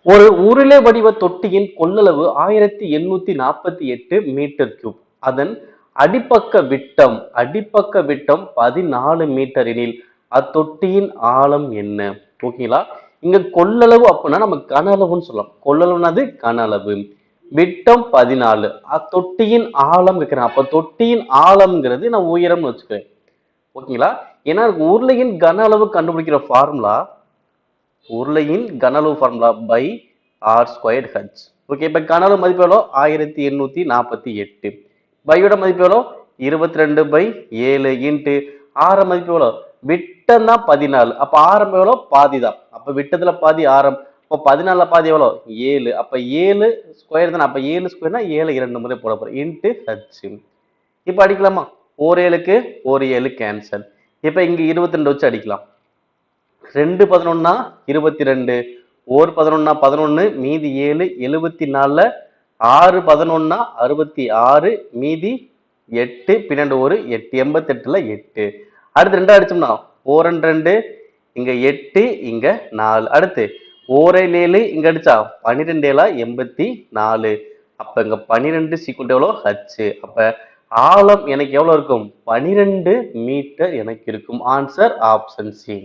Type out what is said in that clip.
ஒரு உருளை வடிவ தொட்டியின் கொள்ளளவு 1848 மீட்டர் கியூப். அதன் அடிப்பக்க விட்டம் 14 மீட்டர் எனில் அத்தொட்டியின் ஆழம் என்ன? ஓகேங்களா? இங்க கொள்ளளவு அப்படின்னா நம்ம கன அளவுன்னு சொல்லலாம். கொள்ளளவுனது கன அளவு. விட்டம் 14. அத்தொட்டியின் ஆழம் இருக்கிறேன். அப்ப தொட்டியின் ஆழம்ங்கிறது நான் உயரம்னு வச்சுக்கிறேன். ஓகேங்களா? ஏன்னா உருளையின் கன அளவு கண்டுபிடிக்கிற formula pi r squared h. Okay, இப்ப கன அளவு மதிப்பு எவ்வளோ? 1848. பையோட மதிப்பு எவ்வளோ? 22/7 இன்ட்டு ஆரம் மதிப்பு எவ்வளோ? விட்டம் தான் 14. அப்ப ஆரம் எவ்வளோ? பாதி தான். அப்ப விட்டத்துல பாதி ஆரம். அப்ப 14 பாதி எவ்வளோ? 7. அப்ப 7 ஸ்கொயர் தானே. அப்ப 7 ஸ்கொயர்னா 7 2 முறை போட போறோம் இன்ட்டு ஹெச். இப்ப அடிக்கலாமா? 4 7 கேன்சல். இப்ப இங்க 22 வச்சு அடிக்கலாம். 2 11 22, 1 11 11, மீதி 7 74, 6 11 66, மீதி 8, பின்னாடி ஒரு 8 88ல 8. அடுத்து 2 அடிச்சோம்னா 4 2, இங்க 8, இங்க 4. அடுத்து 4 7 இங்க அடிச்சா 12 84. அப்ப இங்க 12 சீக்குவல் எவ்வளோ? ஹச். அப்ப ஆழம் எனக்கு எவ்வளவு இருக்கும்? 12 மீட்டர் எனக்கு இருக்கும். Answer option C.